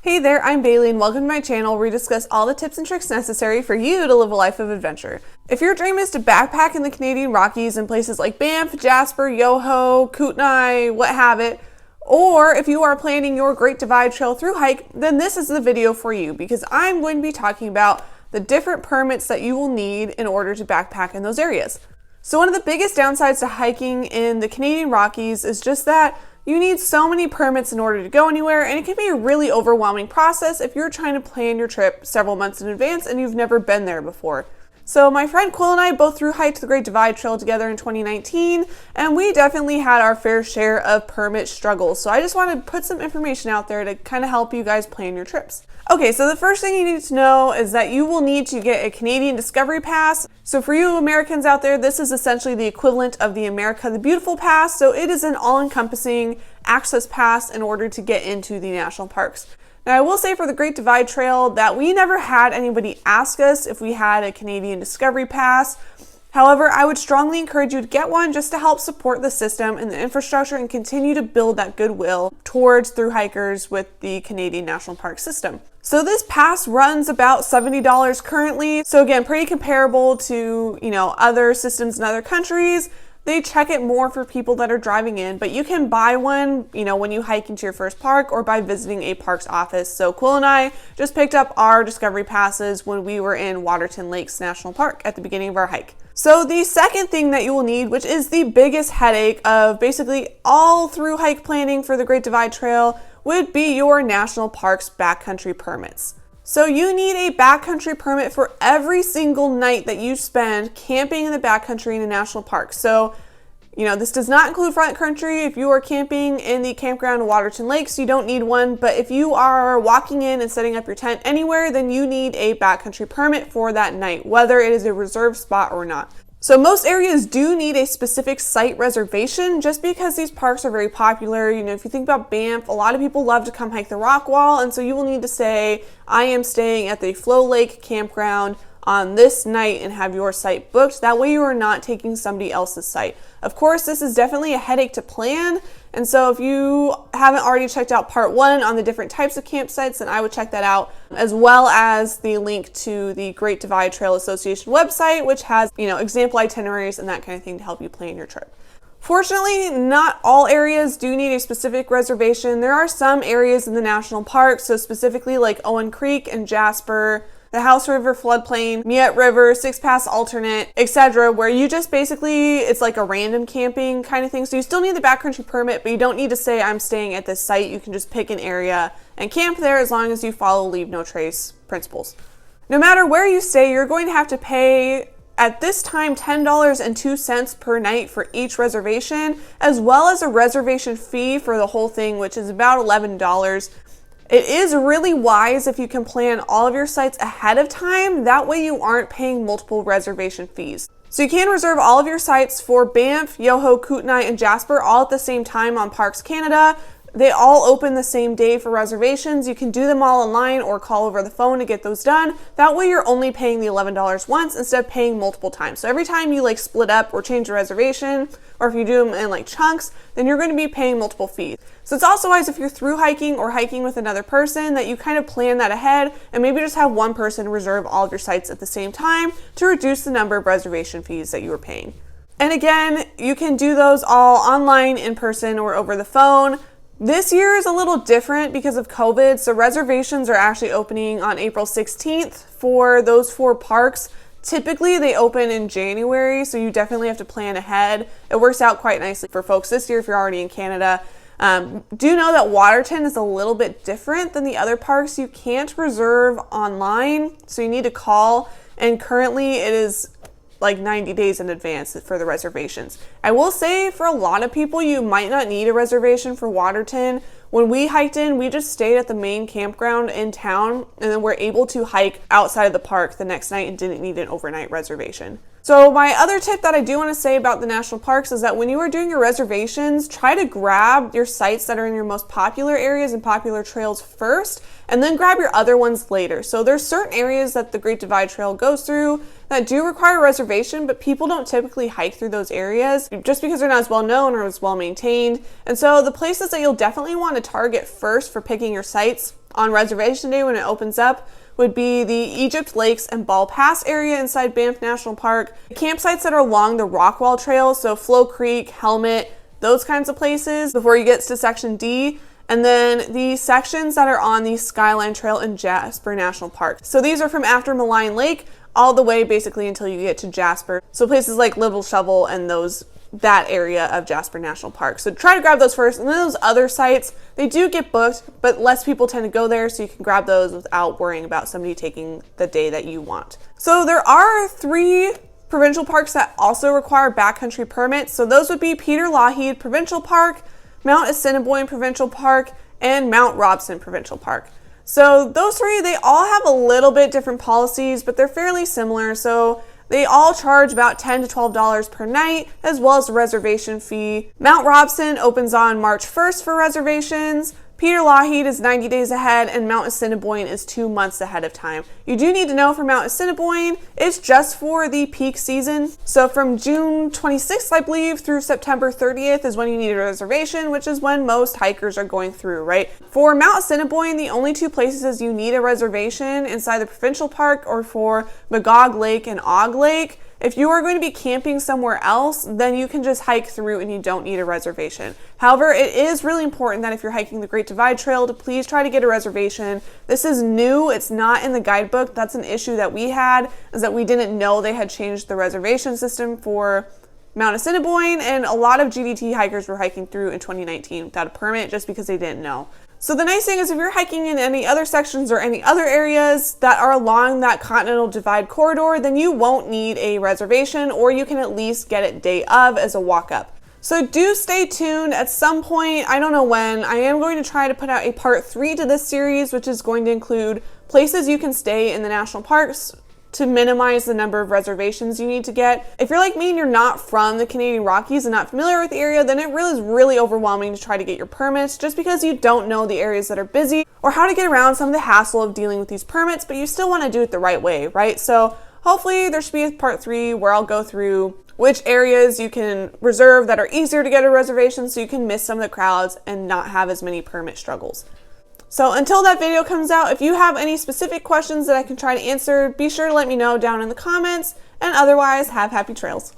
Hey there, I'm Bailey and welcome to my channel where we discuss all the tips and tricks necessary for you to live a life of adventure. If your dream is to backpack in the Canadian Rockies in places like Banff, Jasper, Yoho, Kootenai, what have it, or if you are planning your Great Divide Trail through hike, then this is the video for you because I'm going to be talking about the different permits that you will need in order to backpack in those areas. So one of the biggest downsides to hiking in the Canadian Rockies is just that you need so many permits in order to go anywhere, and it can be a really overwhelming process if you're trying to plan your trip several months in advance and you've never been there before. So my friend Quill and I both thru-hiked the Great Divide Trail together in 2019, and we definitely had our fair share of permit struggles. So I just want to put some information out there to kind of help you guys plan your trips. Okay, so the first thing you need to know is that you will need to get a Canadian Discovery Pass. So for you Americans out there, this is essentially the equivalent of the America the Beautiful Pass. So it is an all-encompassing access pass in order to get into the national parks. Now I will say for the Great Divide Trail that we never had anybody ask us if we had a Canadian Discovery Pass. However, I would strongly encourage you to get one just to help support the system and the infrastructure and continue to build that goodwill towards thru hikers with the Canadian National Park system. So this pass runs about $70 currently. So again, pretty comparable to, other systems in other countries. They check it more for people that are driving in, but you can buy one, when you hike into your first park or by visiting a parks office. So Quill and I just picked up our Discovery Passes when we were in Waterton Lakes National Park at the beginning of our hike. So the second thing that you will need, which is the biggest headache of basically all through hike planning for the Great Divide Trail, would be your national parks backcountry permits. So you need a backcountry permit for every single night that you spend camping in the backcountry in a national park. So, this does not include front country. If you are camping in the campground in Waterton Lakes, you don't need one. But if you are walking in and setting up your tent anywhere, then you need a backcountry permit for that night, whether it is a reserved spot or not. So most areas do need a specific site reservation just because these parks are very popular. If you think about Banff, a lot of people love to come hike the rock wall, and so you will need to say, I am staying at the Flow Lake campground on this night and have your site booked. That way you are not taking somebody else's site. Of course, this is definitely a headache to plan, and so if you haven't already checked out part 1 on the different types of campsites, then I would check that out, as well as the link to the Great Divide Trail Association website, which has, example itineraries and that kind of thing to help you plan your trip. Fortunately, not all areas do need a specific reservation. There are some areas in the national park, so specifically like Owen Creek and Jasper, the House River floodplain, Miette River, Six Pass alternate, etc., where you just basically, it's like a random camping kind of thing. So you still need the backcountry permit, but you don't need to say I'm staying at this site. You can just pick an area and camp there as long as you follow leave no trace principles. No matter where you stay, you're going to have to pay at this time $10.02 per night for each reservation, as well as a reservation fee for the whole thing, which is about $11. It is really wise if you can plan all of your sites ahead of time. That way you aren't paying multiple reservation fees. So you can reserve all of your sites for Banff, Yoho, Kootenai, and Jasper all at the same time on Parks Canada. They all open the same day for reservations. You can do them all online or call over the phone to get those done. That way you're only paying the $11 once instead of paying multiple times. So every time you split up or change a reservation, or if you do them in chunks, then you're going to be paying multiple fees. So it's also wise if you're through hiking or hiking with another person that you kind of plan that ahead and maybe just have one person reserve all of your sites at the same time to reduce the number of reservation fees that you are paying. And again, you can do those all online, in person, or over the phone. This year is a little different because of COVID, so reservations are actually opening on April 16th for those 4 parks. Typically, they open in January, so you definitely have to plan ahead. It works out quite nicely for folks this year if you're already in Canada. Do know that Waterton is a little bit different than the other parks. You can't reserve online, so you need to call, and currently it is 90 days in advance for the reservations. I will say for a lot of people, you might not need a reservation for Waterton. When we hiked in, we just stayed at the main campground in town, and then we're able to hike outside of the park the next night and didn't need an overnight reservation. So my other tip that I do want to say about the national parks is that when you are doing your reservations, try to grab your sites that are in your most popular areas and popular trails first, and then grab your other ones later. So there's certain areas that the Great Divide Trail goes through that do require a reservation, but people don't typically hike through those areas just because they're not as well known or as well maintained. And so the places that you'll definitely want to target first for picking your sites on reservation day when it opens up would be the Egypt Lakes and Ball Pass area inside Banff National Park. Campsites that are along the Rockwall Trail, so Flow Creek, Helmet, those kinds of places before you get to Section D. And then the sections that are on the Skyline Trail in Jasper National Park. So these are from after Malign Lake all the way basically until you get to Jasper. So places like Little Shovel and that area of Jasper National Park. So try to grab those first, and then those other sites, they do get booked, but less people tend to go there, so you can grab those without worrying about somebody taking the day that you want. So there are 3 provincial parks that also require backcountry permits. So those would be Peter Lougheed Provincial Park, Mount Assiniboine Provincial Park, and Mount Robson Provincial Park. So those 3, they all have a little bit different policies, but they're fairly similar. So they all charge about $10 to $12 per night, as well as a reservation fee. Mount Robson opens on March 1st for reservations. Peter Lougheed is 90 days ahead, and Mount Assiniboine is 2 months ahead of time. You do need to know for Mount Assiniboine, it's just for the peak season. So from June 26th, I believe, through September 30th is when you need a reservation, which is when most hikers are going through, right? For Mount Assiniboine, the only 2 places you need a reservation inside the provincial park or for Magog Lake and Og Lake. If you are going to be camping somewhere else, then you can just hike through and you don't need a reservation. However, it is really important that if you're hiking the Great Divide Trail to please try to get a reservation. This is new, it's not in the guidebook. That's an issue that we had, is that we didn't know they had changed the reservation system for Mount Assiniboine, and a lot of GDT hikers were hiking through in 2019 without a permit just because they didn't know. So the nice thing is if you're hiking in any other sections or any other areas that are along that Continental Divide corridor, then you won't need a reservation, or you can at least get it day of as a walk-up. So do stay tuned. At some point, I don't know when, I am going to try to put out a part 3 to this series, which is going to include places you can stay in the national parks to minimize the number of reservations you need to get. If you're like me and you're not from the Canadian Rockies and not familiar with the area, then it really is really overwhelming to try to get your permits just because you don't know the areas that are busy or how to get around some of the hassle of dealing with these permits, but you still want to do it the right way, right? So hopefully there should be a part 3 where I'll go through which areas you can reserve that are easier to get a reservation so you can miss some of the crowds and not have as many permit struggles. So until that video comes out, if you have any specific questions that I can try to answer, be sure to let me know down in the comments, and otherwise, have happy trails.